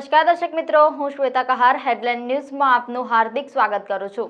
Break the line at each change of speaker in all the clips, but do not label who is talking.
નમસ્કાર દર્શક મિત્રો, હું શ્વેતા કહાર હેડલાઇન ન્યૂઝમાં આપનું હાર્દિક સ્વાગત કરું છું।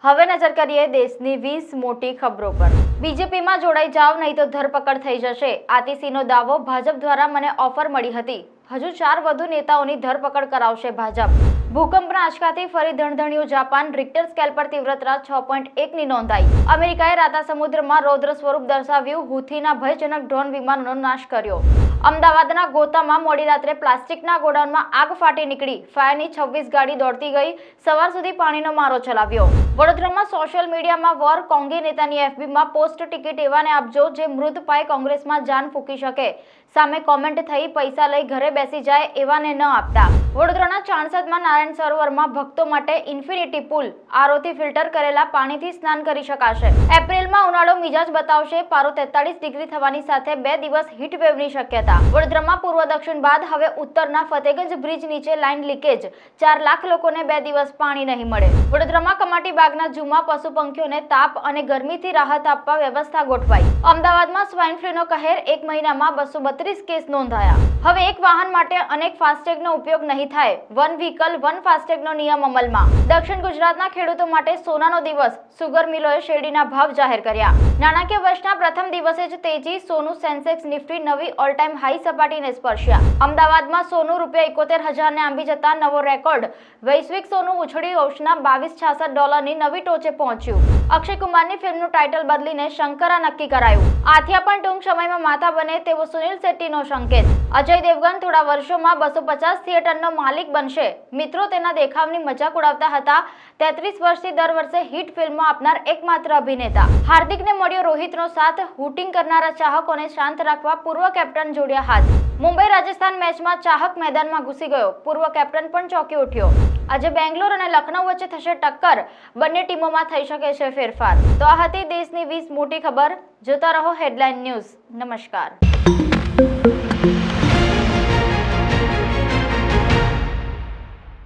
હવે નજર કરીએ દેશની 20 મોટી ખબરો પર। બીજેપીમાં જોડાઈ જાવ નહીં તો ધરપકડ થઈ જશે, આતિશીનો દાવો। ભાજપ દ્વારા મને ઓફર મળી હતી, હજુ 4 વધુ નેતાઓની ધરપકડ કરાવશે ભાજપ। ભૂકંપના આંચકાથી ફરી ધણધણ્યું જાપાન, રિક્ટર સ્કેલ પર તીવ્રતા 6.1 ની નોંધાઈ। અમેરિકાએ રાતા સમુદ્રમાં રૌદ્ર સ્વરૂપ દર્શાવ્યું, હુથીના ભયજનક ડ્રોન વિમાનોનો નાશ કર્યો। અમદાવાદના ગોતામાં મોડી રાત્રે પ્લાસ્ટિકના ગોડાઉનમાં આગ ફાટી નીકળી, ફાયરની 26 ગાડી દોડતી ગઈ, સવાર સુધી પાણીનો મારો ચલાવ્યો। વડોદરામાં સોશિયલ મીડિયામાં વોર, કોંગી નેતાની એફબીમાં પોસ્ટ, ટિકિટ એવાને આપજો જે મૃત પાય કોંગ્રેસમાં જાન ફૂંકી શકે, સામે કોમેન્ટ થઈ, પૈસા લઈ ઘરે બેસી જાય એવાને ન આપતા। વડોદરાના ચાણસદમાં નારાયણ સરોવરમાં ભક્તો માટે ઇન્ફિનિટી પુલ, આરઓથી ફિલ્ટર કરેલા પાણીથી સ્નાન કરી શકાશે। એપ્રિલમાં ઉનાળો મિજાજ બતાવશે, પારો 43 ડિગ્રી થવાની સાથે 2 દિવસ હીટ વેવની શક્યતા। વડોદરામાં પૂર્વ દક્ષિણ બાદ હવે ઉત્તરના ફતેગંજ બ્રિજ નીચે લાઇન લીકેજ, 4 લાખ લોકોને 2 દિવસ પાણી નહીં મળે। વડોદરામાં કમાટી બાગના ઝૂમાં પશુ પંખીઓને તાપ અને ગરમીથી રાહત આપવા વ્યવસ્થા ગોઠવાઈ। અમદાવાદમાં સ્વાઇન ફ્લૂનો કહેર, 1 મહિનામાં 232 કેસ નોંધાયા। હવે એક વાહન માટે અનેક ફાસ્ટેગનો ઉપયોગ નહીં થાય, વન વ્હીકલ વન ફાસ્ટેગનો નિયમ અમલમાં। દક્ષિણ ગુજરાતના ખેડૂતો માટે સોનાનો દિવસ, સુગર મિલોએ શેરડીના ભાવ જાહેર કર્યા। નાણાકીય વર્ષના પ્રથમ દિવસે જ તેજી, સોનું, સેન્સેક્સ, નિફ્ટી નવી ઓલ ટાઈમ હાઈ સપાટીને સ્પર્શ્યા। અમદાવાદમાં સોનું ₹71,000 ને આંબી જતા નવો રેકોર્ડ, વૈશ્વિક સોનું ઉછળી ઓશના $2266 નવી ટોચે પહોંચ્યું। અક્ષય કુમારની ફિલ્મનું ટાઇટલ બદલીને શંકરા નક્કી કરાયું। આથિયા પણ ટૂંક સમયમાં માતા બને તેવો સુનિલ શેટ્ટીનો સંકેત। અજય દેવગન થોડા વર્ષોમાં 250 થિયેટરનો માલિક બનશે। મિત્રો તેના દેખાવની મજાક ઉડાવતા હતા। 33 વર્ષથી દર વર્ષે હિટ ફિલ્મો આપનાર એકમાત્ર અભિનેતા। હાર્દિકને મળ્યો રોહિતનો સાથ, હૂટિંગ કરનારા ચાહકોને શાંત રાખવા પૂર્વ કેપ્ટન જોડ્યા હાથ। મુંબઈ રાજસ્થાન મેચમાં ચાહક મેદાનમાં ઘૂસી ગયો, પૂર્વ કેપ્ટન પણ ચોંકી ઉઠ્યો। આજે બેંગ્લોર અને લખનઉ વચ્ચે થશે ટક્કર, બંને ટીમોમાં થઈ શકે છે ફેરફાર। તો આ હતી દેશની 20 મોટી ખબર। જોતા રહો હેડલાઇન ન્યૂઝ। નમસ્કાર।